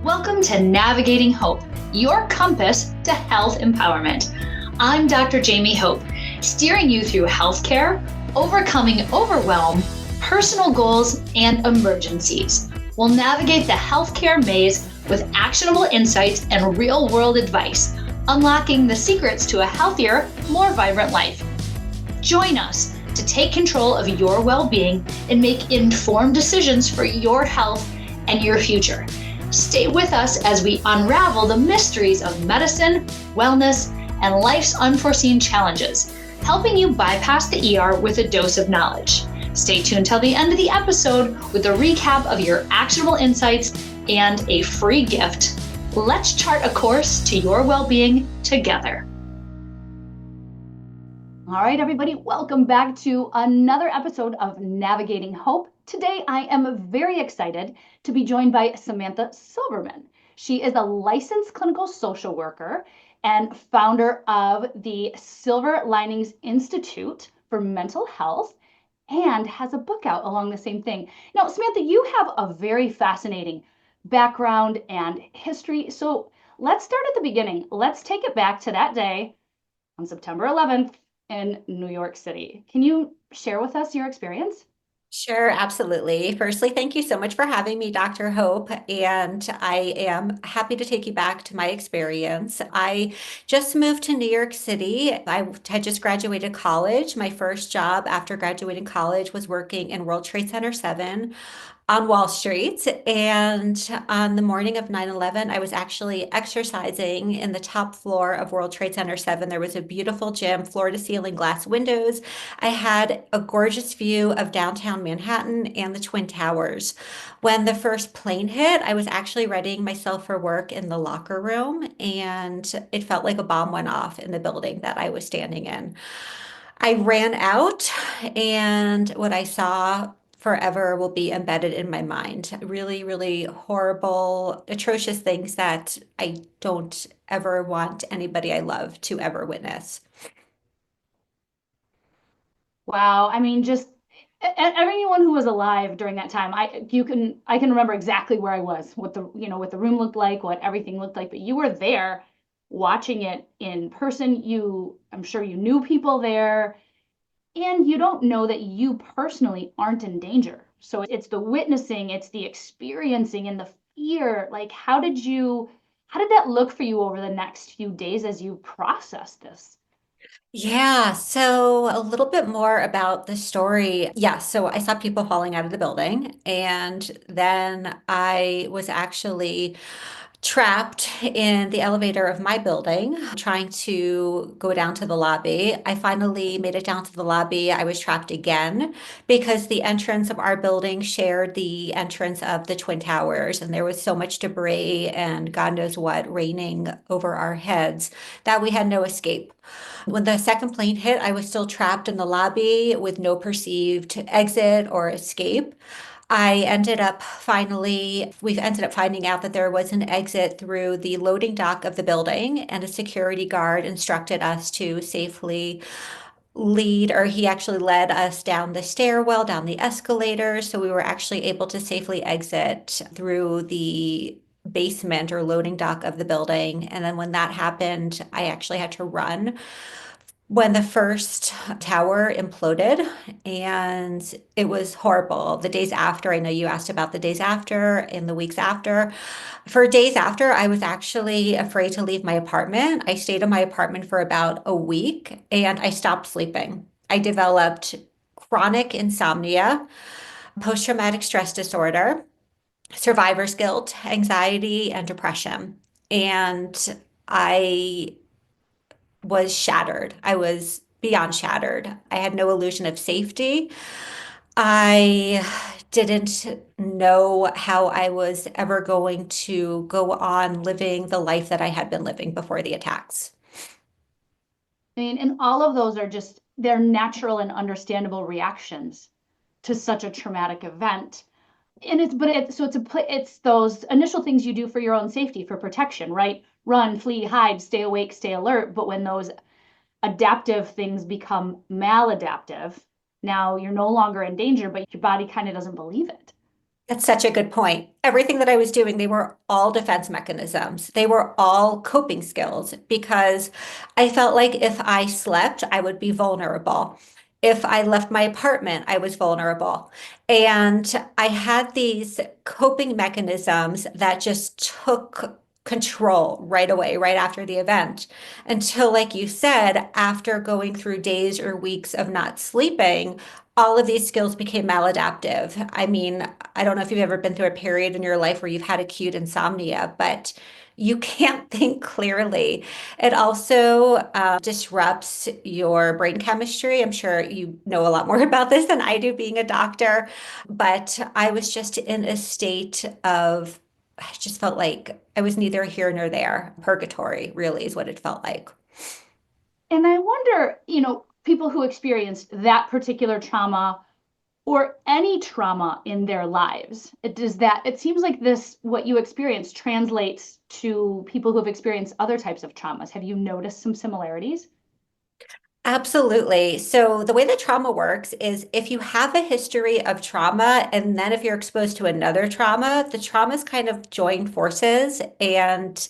Welcome to Navigating Hope, your compass to health empowerment. I'm Dr. Jamie Hope, steering you through healthcare, overcoming overwhelm, personal goals, and emergencies. We'll navigate the healthcare maze with actionable insights and real-world advice, unlocking the secrets to a healthier, more vibrant life. Join us to take control of your well-being and make informed decisions for your health and your future. Stay with us as we unravel the mysteries of medicine, wellness, and life's unforeseen challenges, helping you bypass the ER with a dose of knowledge. Stay tuned till the end of the episode with a recap of your actionable insights and a free gift. Let's chart a course to your well-being together. All right, everybody, welcome back to another episode of Navigating Hope. Today, I am very excited to be joined by Samantha Silverman. She is a licensed clinical social worker and founder of the Silver Linings Institute for Mental Health and has a book out along the same thing. Now, Samantha, you have a very fascinating background and history. So let's start at the beginning. Let's take it back to that day on September 11th in New York City. Can you share with us your experience? Sure, absolutely. Firstly, thank you so much for having me, Dr. Hope. And I am happy to take you back to my experience. I just moved to New York City. I had just graduated college. My first job after graduating college was working in World Trade Center 7 on Wall Street. And on the morning of 9/11, I was actually exercising in the top floor of World Trade Center 7. There was a beautiful gym, floor to ceiling glass windows. I had a gorgeous view of downtown Manhattan and the Twin Towers. When the first plane hit, I was actually readying myself for work in the locker room, and it felt like a bomb went off in the building that I was standing in. I ran out, and what I saw forever will be embedded in my mind. Really, really horrible, atrocious things that I don't ever want anybody I love to ever witness. Wow, I mean, just everyone who was alive during that time, I can remember exactly where I was, what the room looked like, what everything looked like, but you were there watching it in person. I'm sure you knew people there, and you don't know that you personally aren't in danger. So it's the witnessing, it's the experiencing and the fear. Like, how did that look for you over the next few days as you processed this? Yeah, so a little bit more about the story. Yeah, so I saw people falling out of the building, and then I was actually trapped in the elevator of my building, trying to go down to the lobby. I finally made it down to the lobby. I was trapped again because the entrance of our building shared the entrance of the Twin Towers, and there was so much debris and God knows what raining over our heads that we had no escape. When the second plane hit, I was still trapped in the lobby with no perceived exit or escape. We've ended up finding out that there was an exit through the loading dock of the building, and a security guard instructed us to safely he actually led us down the stairwell, down the escalator. So we were actually able to safely exit through the basement or loading dock of the building. And then when that happened, I actually had to run when the first tower imploded, and it was horrible. The days after, I know you asked about the days after and the weeks after. For days after, I was actually afraid to leave my apartment. I stayed in my apartment for about a week and I stopped sleeping. I developed chronic insomnia, post-traumatic stress disorder, survivor's guilt, anxiety, and depression. And I was shattered. I was beyond shattered. I had no illusion of safety. I didn't know how I was ever going to go on living the life that I had been living before the attacks. I mean, and all of those are just, they're natural and understandable reactions to such a traumatic event. And it's those initial things you do for your own safety, for protection, right? Run, flee, hide, stay awake, stay alert. But when those adaptive things become maladaptive, now you're no longer in danger, but your body kind of doesn't believe it. That's such a good point. Everything that I was doing, they were all defense mechanisms. They were all coping skills because I felt like if I slept, I would be vulnerable. If I left my apartment, I was vulnerable. And I had these coping mechanisms that just took control right away, right after the event. Until, like you said, after going through days or weeks of not sleeping, all of these skills became maladaptive. I mean, I don't know if you've ever been through a period in your life where you've had acute insomnia, but you can't think clearly. It also disrupts your brain chemistry. I'm sure you know a lot more about this than I do being a doctor, but I was just in a state of, I just felt like I was neither here nor there. Purgatory, really, is what it felt like. And I wonder, people who experienced that particular trauma or any trauma in their lives, it seems like this, what you experience translates to people who have experienced other types of traumas. Have you noticed some similarities? Absolutely. So, the way that trauma works is if you have a history of trauma, and then if you're exposed to another trauma, the traumas kind of join forces and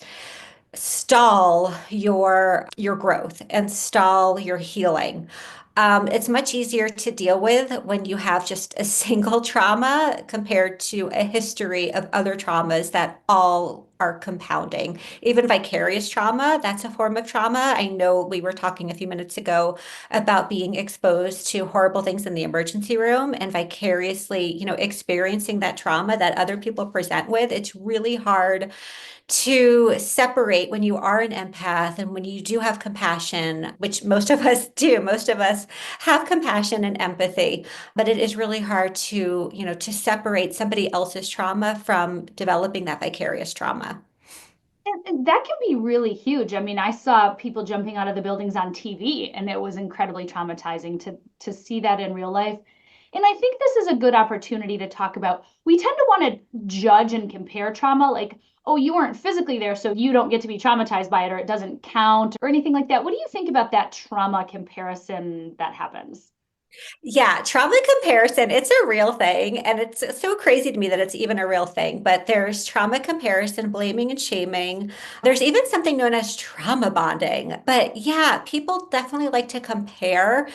stall your growth and stall your healing. It's much easier to deal with when you have just a single trauma compared to a history of other traumas that all are compounding. Even vicarious trauma, that's a form of trauma. I know we were talking a few minutes ago about being exposed to horrible things in the emergency room and vicariously, experiencing that trauma that other people present with. It's really hard to separate when you are an empath and when you do have compassion, which most of us do. Most of us have compassion and empathy, but it is really hard to, to separate somebody else's trauma from developing that vicarious trauma. And that can be really huge. I mean, I saw people jumping out of the buildings on TV, and it was incredibly traumatizing to see that in real life. And I think this is a good opportunity to talk about. We tend to want to judge and compare trauma, like, oh, you weren't physically there, so you don't get to be traumatized by it, or it doesn't count, or anything like that. What do you think about that trauma comparison that happens? Yeah, trauma comparison, it's a real thing. And it's so crazy to me that it's even a real thing. But there's trauma comparison, blaming and shaming. There's even something known as trauma bonding. But yeah, people definitely like to compare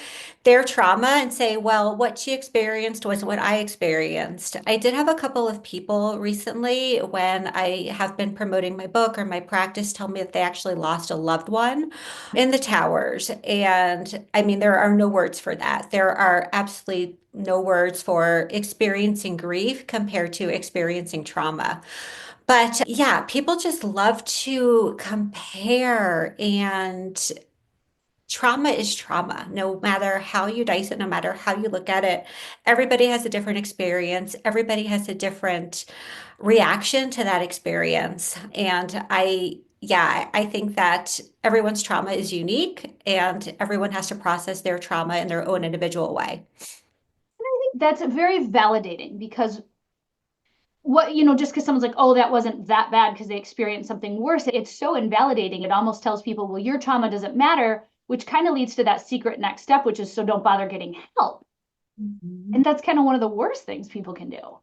their trauma and say, well, what she experienced wasn't what I experienced. I did have a couple of people recently when I have been promoting my book or my practice tell me that they actually lost a loved one in the towers. And I mean, there are no words for that. There are absolutely no words for experiencing grief compared to experiencing trauma. But yeah, people just love to compare, and trauma is trauma, no matter how you dice it, no matter how you look at it. Everybody has a different experience, everybody has a different reaction to that experience. And yeah, I think that everyone's trauma is unique and everyone has to process their trauma in their own individual way. That's very validating because just because someone's like, oh, that wasn't that bad because they experienced something worse, it's so invalidating. It almost tells people, well, your trauma doesn't matter, which kind of leads to that secret next step, which is so don't bother getting help. And Mhm. that's kind of one of the worst things people can do.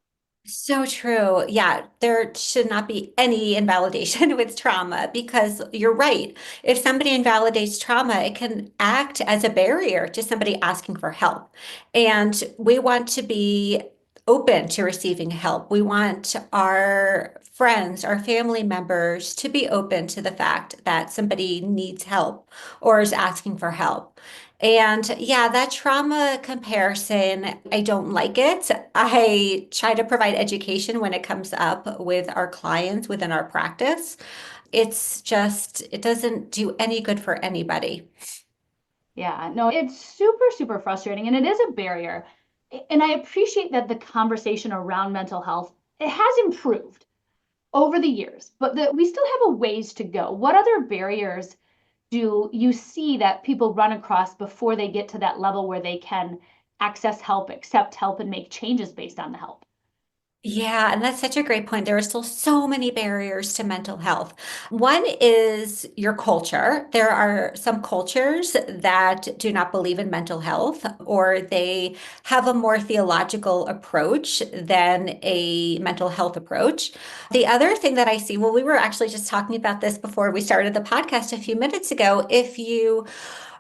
So true. Yeah, there should not be any invalidation with trauma because you're right. If somebody invalidates trauma, it can act as a barrier to somebody asking for help. And we want to be open to receiving help. We want our friends, our family members to be open to the fact that somebody needs help or is asking for help. And yeah, that trauma comparison, I don't like it. I try to provide education when it comes up with our clients within our practice. It's just, it doesn't do any good for anybody. Yeah, no, it's super, super frustrating and it is a barrier. And I appreciate that the conversation around mental health, it has improved over the years, but we still have a ways to go. What other barriers do you see that people run across before they get to that level where they can access help, accept help, and make changes based on the help? Yeah, and that's such a great point. There are still so many barriers to mental health. One is your culture. There are some cultures that do not believe in mental health, or they have a more theological approach than a mental health approach. The other thing that I see, well, we were actually just talking about this before we started the podcast a few minutes ago. If you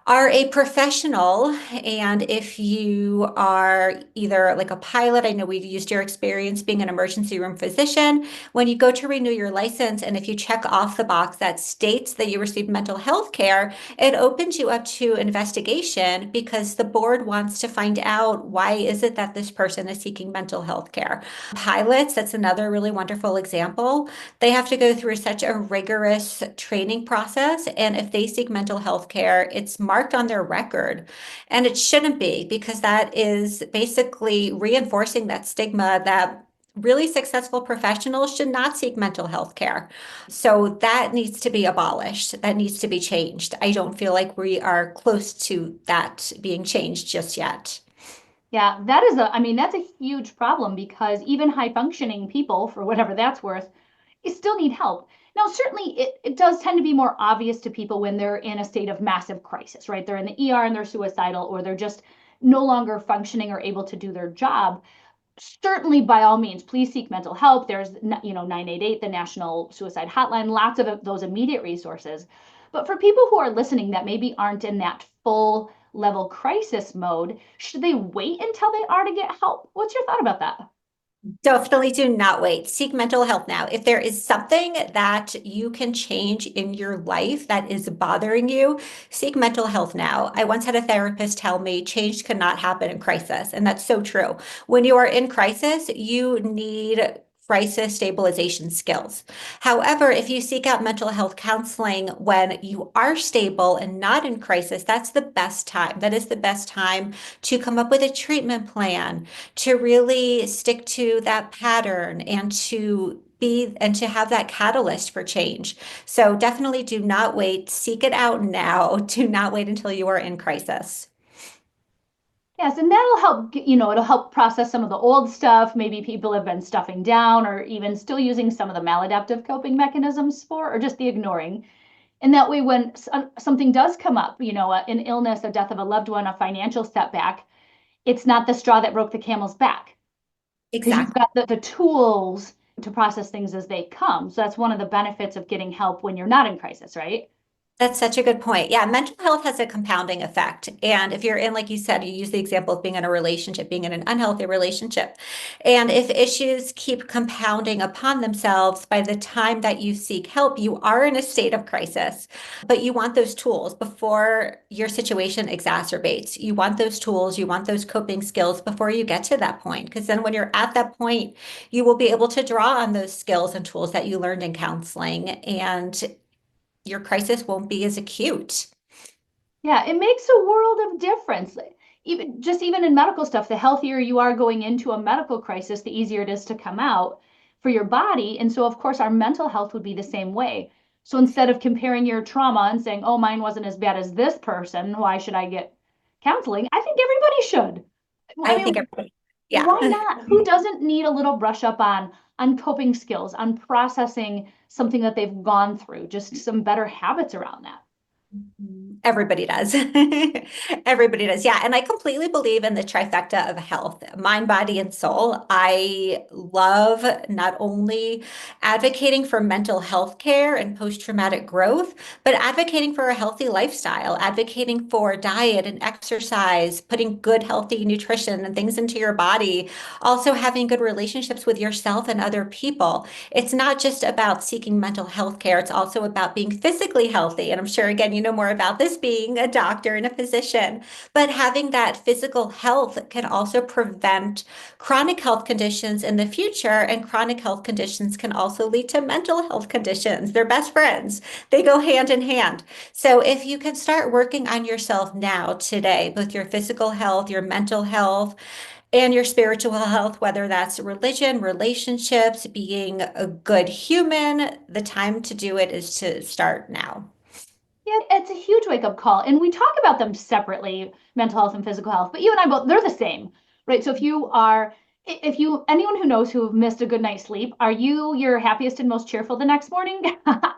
are a professional, and if you are either like a pilot, I know we've used your experience being an emergency room physician. When you go to renew your license, and if you check off the box that states that you received mental health care, it opens you up to investigation because the board wants to find out why is it that this person is seeking mental health care. Pilots, that's another really wonderful example. They have to go through such a rigorous training process. And if they seek mental health care, it's marked on their record. And it shouldn't be, because that is basically reinforcing that stigma that really successful professionals should not seek mental health care. So that needs to be abolished. That needs to be changed. I don't feel like we are close to that being changed just yet. Yeah, that is I mean, that's a huge problem because even high functioning people, for whatever that's worth, you still need help. Now, certainly it does tend to be more obvious to people when they're in a state of massive crisis, right? They're in the ER and they're suicidal, or they're just no longer functioning or able to do their job. Certainly, by all means, please seek mental help. There's, 988, the National Suicide Hotline, lots of those immediate resources. But for people who are listening that maybe aren't in that full level crisis mode, should they wait until they are to get help? What's your thought about that? Definitely do not wait. Seek mental health now. If there is something that you can change in your life that is bothering you, seek mental health now. I once had a therapist tell me change cannot happen in crisis. And that's so true. When you are in crisis, you need crisis stabilization skills. However, if you seek out mental health counseling when you are stable and not in crisis, that's the best time. That is the best time to come up with a treatment plan, to really stick to that pattern, and to have that catalyst for change. So definitely do not wait. Seek it out now. Do not wait until you are in crisis. Yes, and that'll help, it'll help process some of the old stuff. Maybe people have been stuffing down or even still using some of the maladaptive coping mechanisms for, or just the ignoring. And that way, when something does come up, an illness, a death of a loved one, a financial setback, it's not the straw that broke the camel's back because you've Exactly. got the tools to process things as they come. So that's one of the benefits of getting help when you're not in crisis, right? That's such a good point. Yeah, mental health has a compounding effect. And if you're in, like you said, you use the example of being in a relationship, being in an unhealthy relationship. And if issues keep compounding upon themselves, by the time that you seek help, you are in a state of crisis. But you want those tools before your situation exacerbates. You want those tools, you want those coping skills before you get to that point. Because then when you're at that point, you will be able to draw on those skills and tools that you learned in counseling. And your crisis won't be as acute. Yeah, it makes a world of difference. Even in medical stuff, the healthier you are going into a medical crisis, the easier it is to come out for your body. And so, of course, our mental health would be the same way. So instead of comparing your trauma and saying, "Oh, mine wasn't as bad as this person, why should I get counseling?" I think everybody should. I I mean, think everybody, yeah. why not? Who doesn't need a little brush up on coping skills, on processing something that they've gone through, just some better habits around that? Everybody does. Everybody does. Yeah. And I completely believe in the trifecta of health, mind, body, and soul. I love not only advocating for mental health care and post-traumatic growth, but advocating for a healthy lifestyle, advocating for diet and exercise, putting good, healthy nutrition and things into your body, also having good relationships with yourself and other people. It's not just about seeking mental health care, it's also about being physically healthy. And I'm sure, again, you know more about this being a doctor and a physician. But having that physical health can also prevent chronic health conditions in the future. And chronic health conditions can also lead to mental health conditions. They're best friends, they go hand in hand. So if you can start working on yourself now, today, both your physical health, your mental health, and your spiritual health, whether that's religion, relationships, being a good human, the time to do it is to start now. Yeah, it's a huge wake up call. And we talk about them separately, mental health and physical health, but you and I both, they're the same, right? So if you are If you, anyone who knows who missed a good night's sleep, are you your happiest and most cheerful the next morning?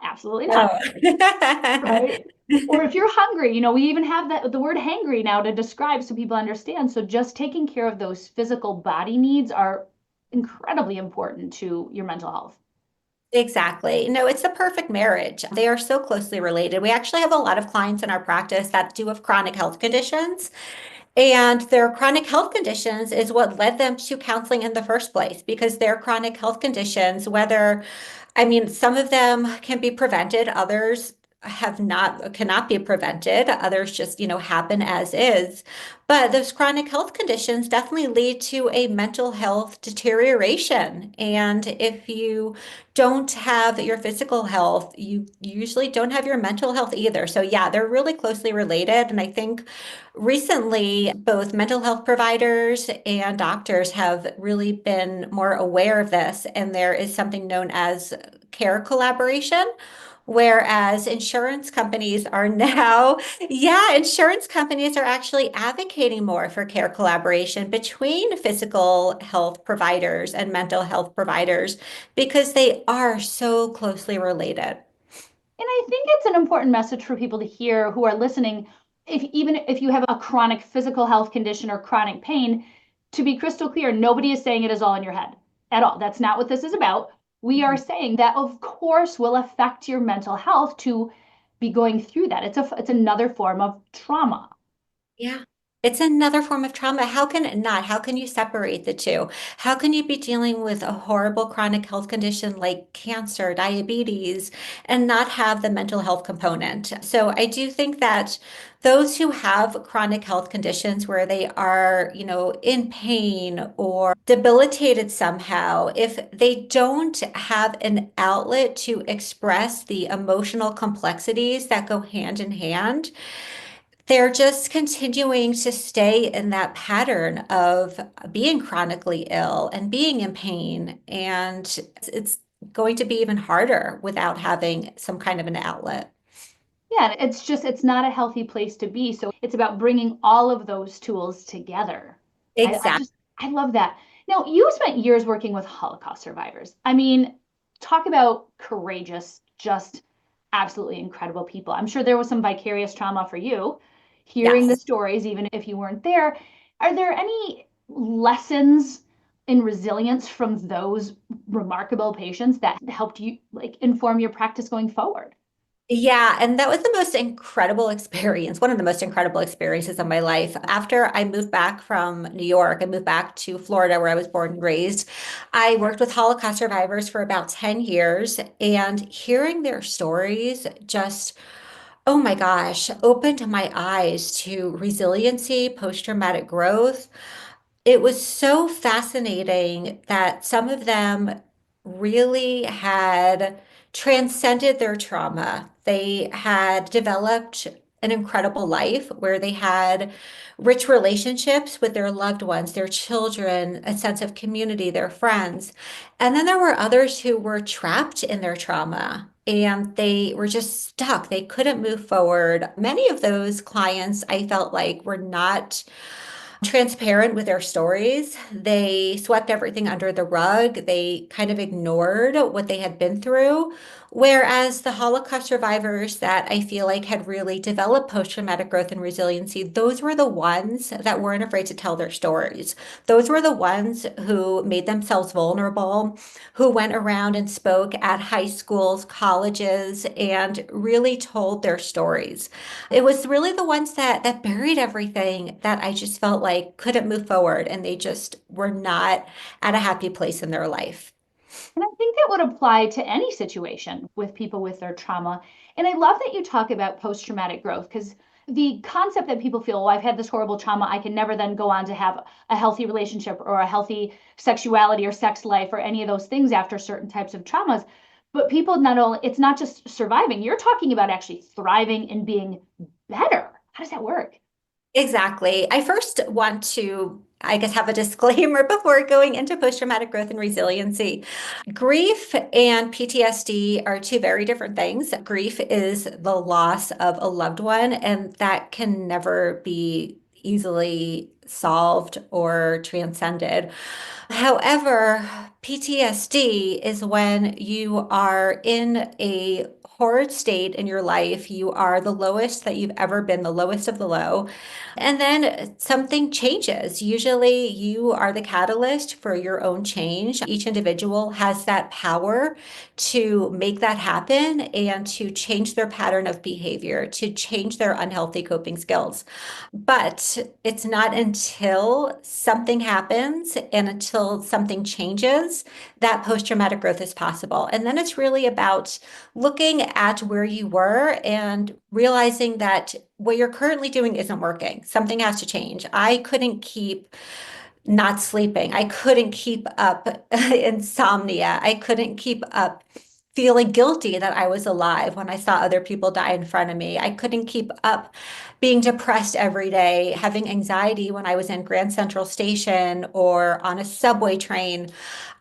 Absolutely No. not, right? Or if you're hungry, we even have the word hangry now to describe so people understand. So just taking care of those physical body needs are incredibly important to your mental health. Exactly. No, it's the perfect marriage. They are so closely related. We actually have a lot of clients in our practice that do have chronic health conditions. And their chronic health conditions is what led them to counseling in the first place because their chronic health conditions, I mean, some of them can be prevented, others cannot be prevented, others just, happen as is. But those chronic health conditions definitely lead to a mental health deterioration. And if you don't have your physical health, you usually don't have your mental health either. So yeah, they're really closely related. And I think recently, both mental health providers and doctors have really been more aware of this, and there is something known as care collaboration. Whereas insurance companies are now, yeah, insurance companies are actually advocating more for care collaboration between physical health providers and mental health providers because they are so closely related. And I think it's an important message for people to hear who are listening. If even if you have a chronic physical health condition or chronic pain, to be crystal clear, nobody is saying it is all in your head at all. That's not what this is about. We are saying that, of course, will affect your mental health to be going through that. It's another form of trauma. Yeah. It's another form of trauma. How can it not? How can you separate the two? How can you be dealing with a horrible chronic health condition like cancer, diabetes, and not have the mental health component? So I do think that those who have chronic health conditions where they are, in pain or debilitated somehow, if they don't have an outlet to express the emotional complexities that go hand in hand, they're just continuing to stay in that pattern of being chronically ill and being in pain. And it's going to be even harder without having some kind of an outlet. Yeah, it's not a healthy place to be. So it's about bringing all of those tools together. Exactly. I love that. Now, you spent years working with Holocaust survivors. I mean, talk about courageous, just absolutely incredible people. I'm sure there was some vicarious trauma for you hearing the Yes. stories, even if you weren't there. Are there any lessons in resilience from those remarkable patients that helped you like inform your practice going forward? Yeah, and that was the most incredible experience, one of the most incredible experiences of my life. After I moved back from New York, I moved back to Florida where I was born and raised. I worked with Holocaust survivors for about 10 years, and hearing their stories just, oh my gosh, opened my eyes to resiliency, post-traumatic growth. It was so fascinating that some of them really had transcended their trauma. They had developed an incredible life where they had rich relationships with their loved ones, their children, a sense of community, their friends. And then there were others who were trapped in their trauma and they were just stuck. They couldn't move forward. Many of those clients I felt like were not transparent with their stories. They swept everything under the rug. They kind of ignored what they had been through. Whereas the Holocaust survivors that I feel like had really developed post-traumatic growth and resiliency, those were the ones that weren't afraid to tell their stories. Those were the ones who made themselves vulnerable, who went around and spoke at high schools, colleges, and really told their stories. It was really the ones that buried everything that I just felt like couldn't move forward and they just were not at a happy place in their life. And I think that would apply to any situation with people with their trauma. And I love that you talk about post traumatic growth because the concept that people feel, well, I've had this horrible trauma, I can never then go on to have a healthy relationship or a healthy sexuality or sex life or any of those things after certain types of traumas. But people not only, it's not just surviving, you're talking about actually thriving and being better. How does that work? Exactly. I first want to, I guess, have a disclaimer before going into post-traumatic growth and resiliency. Grief and PTSD are two very different things. Grief is the loss of a loved one, and that can never be easily solved or transcended. However, PTSD is when you are in a horrid state in your life. You are the lowest that you've ever been, the lowest of the low. And then something changes. Usually, you are the catalyst for your own change. Each individual has that power to make that happen and to change their pattern of behavior, to change their unhealthy coping skills. But it's not until something happens and until something changes that post-traumatic growth is possible. And then it's really about looking at where you were and realizing that what you're currently doing isn't working. Something has to change. I couldn't keep not sleeping. I couldn't keep up insomnia. I couldn't keep up feeling guilty that I was alive when I saw other people die in front of me. I couldn't keep up being depressed every day, having anxiety when I was in Grand Central Station or on a subway train.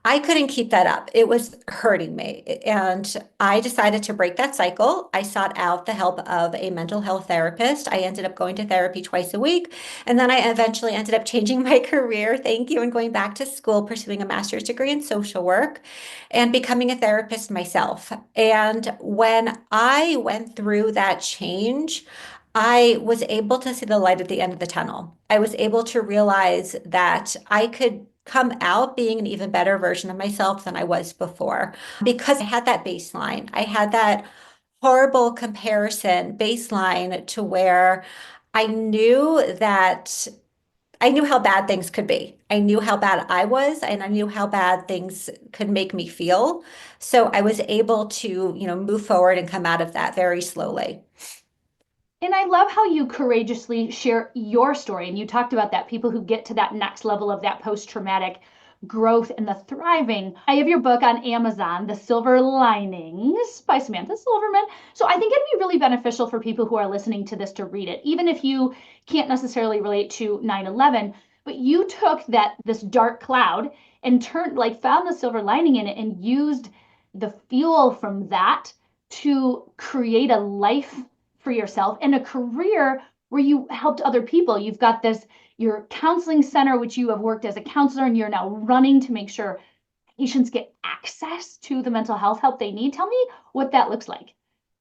I couldn't keep that up. It was hurting me. And I decided to break that cycle. I sought out the help of a mental health therapist. I ended up going to therapy twice a week. And then I eventually ended up changing my career. Thank you. And going back to school, pursuing a master's degree in social work and becoming a therapist myself. And when I went through that change, I was able to see the light at the end of the tunnel. I was able to realize that I could come out being an even better version of myself than I was before because I had that baseline. I had that horrible comparison baseline to where I knew that I knew how bad things could be. I knew how bad I was, and I knew how bad things could make me feel. So I was able to, move forward and come out of that very slowly. And I love how you courageously share your story. And you talked about that people who get to that next level of that post traumatic growth and the thriving. I have your book on Amazon, The Silver Linings by Samantha Silverman. So I think it'd be really beneficial for people who are listening to this to read it, even if you can't necessarily relate to 9/11. But you took this dark cloud and found the silver lining in it and used the fuel from that to create a life for yourself and a career where you helped other people. You've got your counseling center, which you have worked as a counselor, and you're now running to make sure patients get access to the mental health help they need. Tell me what that looks like.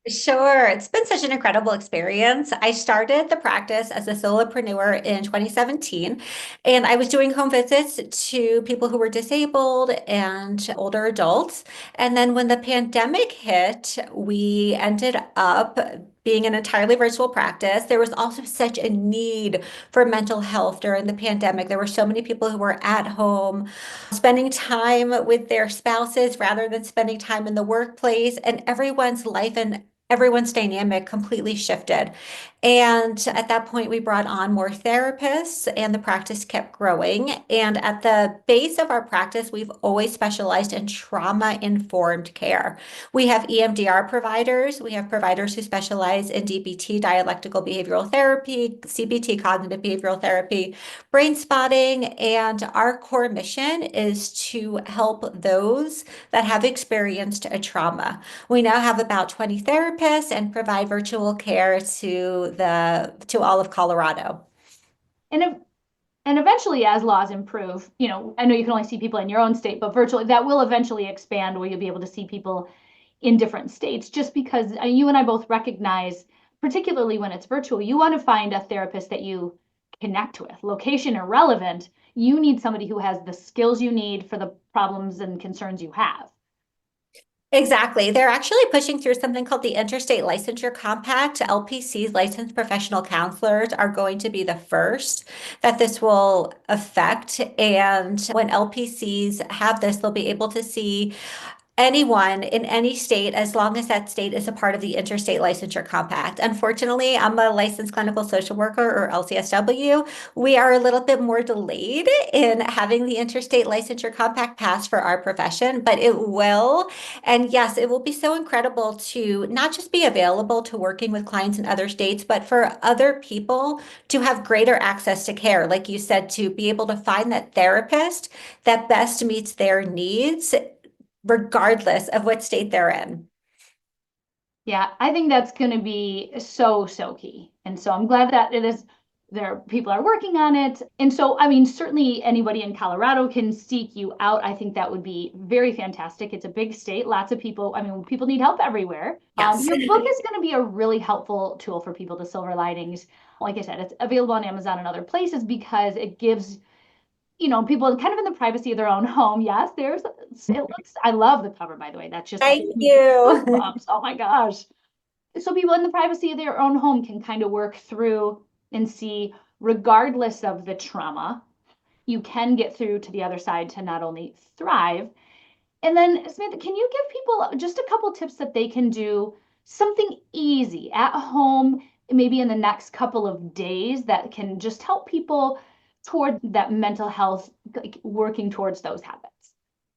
Sure. It's been such an incredible experience. I started the practice as a solopreneur in 2017, and I was doing home visits to people who were disabled and older adults. And then when the pandemic hit, we ended up being an entirely virtual practice. There was also such a need for mental health during the pandemic. There were so many people who were at home spending time with their spouses rather than spending time in the workplace, and everyone's life and everyone's dynamic completely shifted. And at that point, we brought on more therapists, and the practice kept growing. And at the base of our practice, we've always specialized in trauma-informed care. We have EMDR providers. We have providers who specialize in DBT, dialectical behavioral therapy, CBT, cognitive behavioral therapy, brain spotting. And our core mission is to help those that have experienced a trauma. We now have about 20 therapists and provide virtual care to all of Colorado. And if, and eventually, as laws improve, I know you can only see people in your own state, but virtually that will eventually expand where you'll be able to see people in different states, just because you and I both recognize, particularly when it's virtual, you want to find a therapist that you connect with. Location irrelevant, you need somebody who has the skills you need for the problems and concerns you have. Exactly. They're actually pushing through something called the Interstate Licensure Compact. LPCs, licensed professional counselors, are going to be the first that this will affect. And when LPCs have this, they'll be able to see anyone in any state as long as that state is a part of the Interstate Licensure Compact. Unfortunately, I'm a licensed clinical social worker, or LCSW. We are a little bit more delayed in having the Interstate Licensure Compact pass for our profession, but it will. And yes, it will be so incredible to not just be available to working with clients in other states, but for other people to have greater access to care. Like you said, to be able to find that therapist that best meets their needs regardless of what state they're in. Yeah, I think that's going to be so, so key. And so I'm glad that it is People are working on it. And so, I mean, certainly anybody in Colorado can seek you out. I think that would be very fantastic. It's a big state. Lots of people, I mean, people need help everywhere. Yes. Your book is going to be a really helpful tool for people to silver linings. Like I said, it's available on Amazon and other places because it gives, people kind of in the privacy of their own home. Yes, I love the cover, by the way. That's just like Thank you. goosebumps. Oh my gosh. So people in the privacy of their own home can kind of work through and see, regardless of the trauma, you can get through to the other side to not only thrive. And then, Samantha, can you give people just a couple tips that they can do something easy at home, maybe in the next couple of days, that can just help people toward that mental health, like working towards those habits?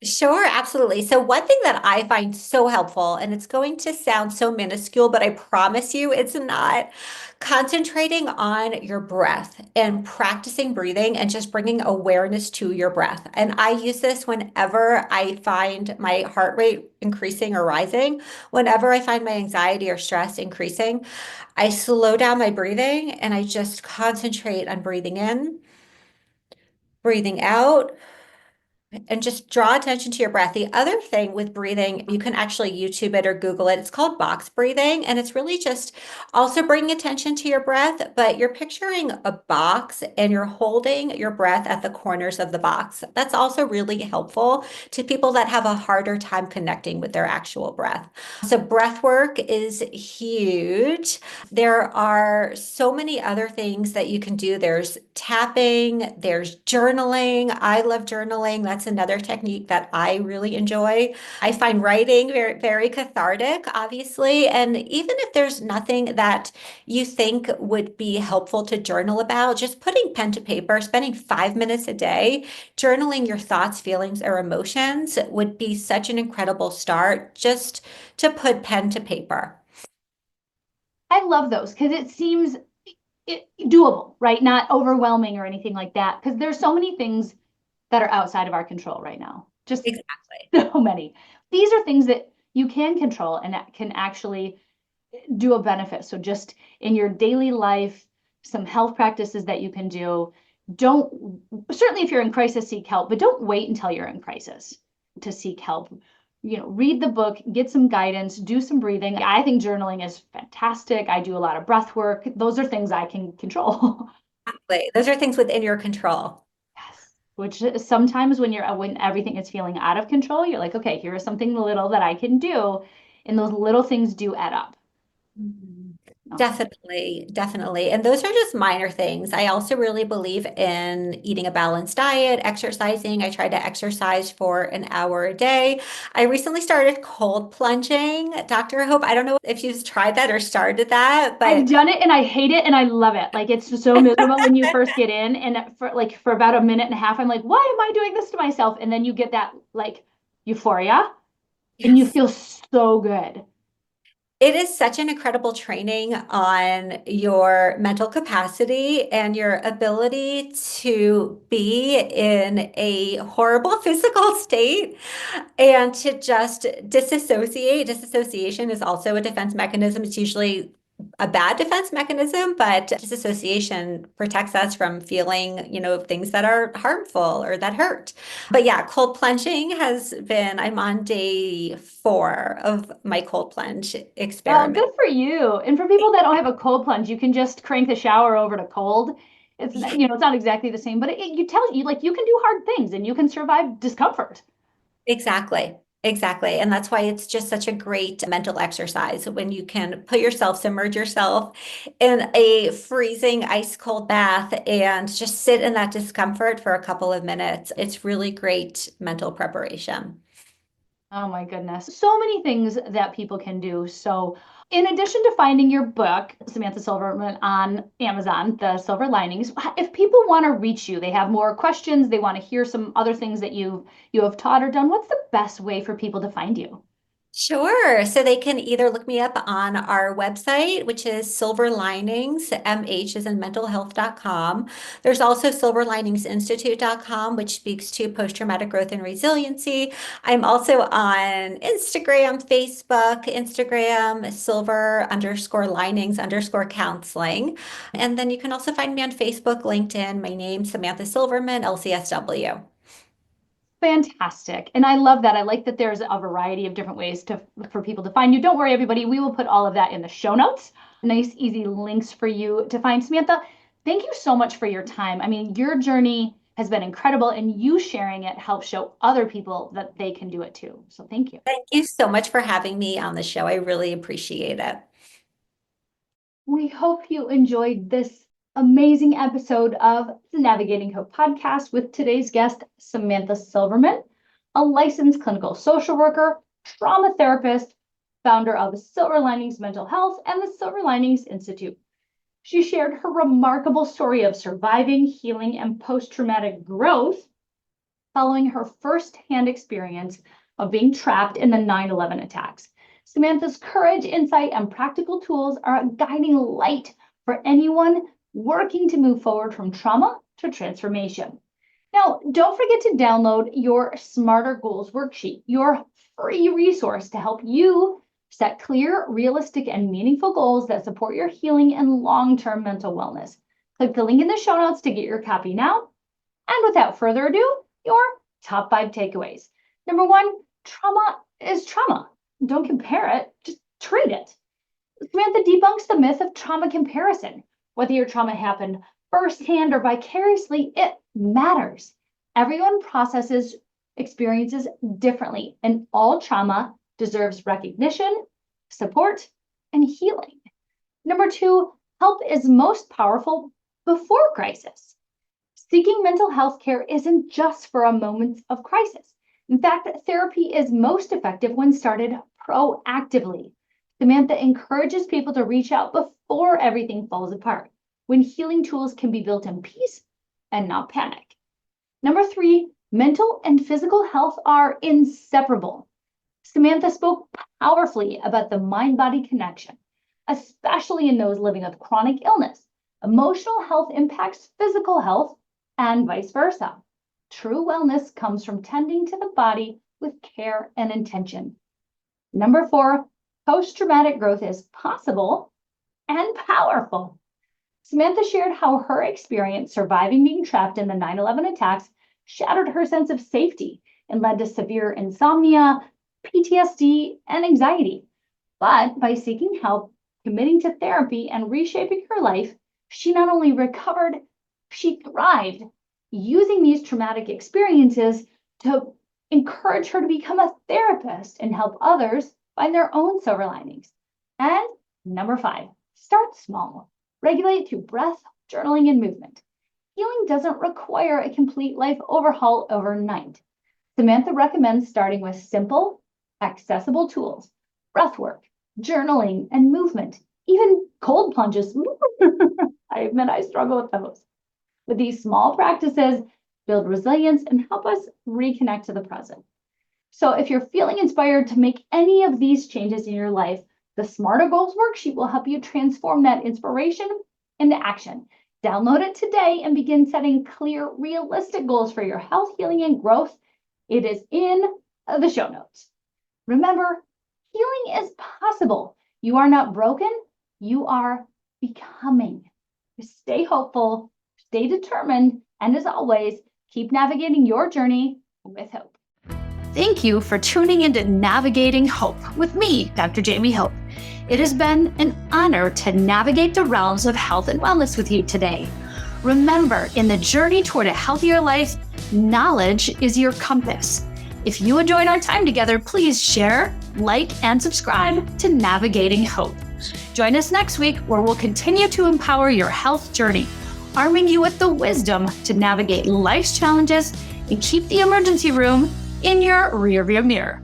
Sure, absolutely. So, one thing that I find so helpful, and it's going to sound so minuscule, but I promise you it's not, concentrating on your breath and practicing breathing and just bringing awareness to your breath. And I use this whenever I find my heart rate increasing or rising, whenever I find my anxiety or stress increasing. I slow down my breathing and I just concentrate on breathing in, breathing out, and just draw attention to your breath. The other thing with breathing, you can actually YouTube it or Google it. It's called box breathing. And it's really just also bringing attention to your breath, but you're picturing a box and you're holding your breath at the corners of the box. That's also really helpful to people that have a harder time connecting with their actual breath. So, breath work is huge. There are so many other things that you can do. There's tapping, there's journaling. I love journaling. That's another technique that I really enjoy. I find writing very, very cathartic, obviously. And even if there's nothing that you think would be helpful to journal about, just putting pen to paper, spending 5 minutes a day, journaling your thoughts, feelings, or emotions would be such an incredible start just to put pen to paper. I love those because it seems doable, right? Not overwhelming or anything like that. Because there's so many things that are outside of our control right now. Just Exactly. so many. These are things that you can control and that can actually do a benefit. So just in your daily life, some health practices that you can do. Don't Certainly if you're in crisis, seek help, but don't wait until you're in crisis to seek help. Read the book, get some guidance, do some breathing. I think journaling is fantastic. I do a lot of breath work. Those are things I can control. Exactly. Those are things within your control. Yes. Which sometimes when everything is feeling out of control, you're like, okay, here is something little that I can do, and those little things do add up. Mhm. Okay. Definitely, definitely. And those are just minor things. I also really believe in eating a balanced diet, exercising. I try to exercise for an hour a day. I recently started cold plunging. Dr. Hope, I don't know if you've tried that or started that, I've but done it and I hate it and I love it. Like it's just so miserable when you first get in, and for about a minute and a half, I'm like, why am I doing this to myself? And then you get that like euphoria and you yes. feel so good. It is such an incredible training on your mental capacity and your ability to be in a horrible physical state and to just disassociate. Disassociation is also a defense mechanism. It's usually a bad defense mechanism, but disassociation protects us from feeling, things that are harmful or that hurt. But yeah, cold plunging I'm on day 4 of my cold plunge Oh, experiment. good for you. And for people that don't have a cold plunge, you can just crank the shower over to cold. It's not exactly the same, but you tell you like you can do hard things and you can survive discomfort. Exactly. Exactly. And that's why it's just such a great mental exercise when you can submerge yourself in a freezing ice cold bath and just sit in that discomfort for a couple of minutes. It's really great mental preparation. Oh my goodness. So many things that people can do. So, in addition to finding your book, Samantha Silverman, on Amazon, The Silver Linings, if people want to reach you, they have more questions, they want to hear some other things that you have taught or done, what's the best way for people to find you? Sure. So they can either look me up on our website, which is Silver Linings, MH is in mentalhealth.com. There's also silverliningsinstitute.com, which speaks to post-traumatic growth and resiliency. I'm also on Instagram, Facebook, Instagram, silver_linings_counseling. And then you can also find me on Facebook, LinkedIn. My name, Samantha Silverman, LCSW. Fantastic. And I love that. I like that there's a variety of different ways for people to find you. Don't worry, everybody. We will put all of that in the show notes. Nice, easy links for you to find. Samantha, thank you so much for your time. I mean, your journey has been incredible, and you sharing it helps show other people that they can do it too. So thank you. Thank you so much for having me on the show. I really appreciate it. We hope you enjoyed this amazing episode of the Navigating Hope podcast with today's guest, Samantha Silverman, a licensed clinical social worker, trauma therapist, founder of Silver Linings Mental Health and the Silver Linings Institute. She shared her remarkable story of surviving, healing, and post-traumatic growth following her first-hand experience of being trapped in the 9/11 attacks. Samantha's courage, insight, and practical tools are a guiding light for anyone working to move forward from trauma to transformation. Now, don't forget to download your Smarter Goals worksheet, your free resource to help you set clear, realistic, and meaningful goals that support your healing and long-term mental wellness. Click the link in the show notes to get your copy now. And without further ado, your top 5 takeaways. Number 1, trauma is trauma. Don't compare it, just treat it. Samantha debunks the myth of trauma comparison. Whether your trauma happened firsthand or vicariously, it matters. Everyone processes experiences differently, and all trauma deserves recognition, support, and healing. Number 2, help is most powerful before crisis. Seeking mental health care isn't just for a moment of crisis. In fact, therapy is most effective when started proactively. Samantha encourages people to reach out before everything falls apart, when healing tools can be built in peace and not panic. Number 3, mental and physical health are inseparable. Samantha spoke powerfully about the mind-body connection, especially in those living with chronic illness. Emotional health impacts physical health and vice versa. True wellness comes from tending to the body with care and intention. Number 4, post-traumatic growth is possible and powerful. Samantha shared how her experience surviving being trapped in the 9/11 attacks shattered her sense of safety and led to severe insomnia, PTSD, and anxiety. But by seeking help, committing to therapy, and reshaping her life, she not only recovered, she thrived, using these traumatic experiences to encourage her to become a therapist and help others find their own silver linings. And number 5, start small. Regulate through breath, journaling, and movement. Healing doesn't require a complete life overhaul overnight. Samantha recommends starting with simple, accessible tools, breathwork, journaling, and movement, even cold plunges. I admit I struggle with those. With these small practices, build resilience and help us reconnect to the present. So if you're feeling inspired to make any of these changes in your life, the Smarter Goals worksheet will help you transform that inspiration into action. Download it today and begin setting clear, realistic goals for your health, healing, and growth. It is in the show notes. Remember, healing is possible. You are not broken. You are becoming. Stay hopeful, stay determined, and as always, keep navigating your journey with hope. Thank you for tuning into Navigating Hope with me, Dr. Jamie H.O.P.E. It has been an honor to navigate the realms of health and wellness with you today. Remember, in the journey toward a healthier life, knowledge is your compass. If you enjoyed our time together, please share, like, and subscribe to Navigating Hope. Join us next week where we'll continue to empower your health journey, arming you with the wisdom to navigate life's challenges and keep the emergency room in your rearview mirror.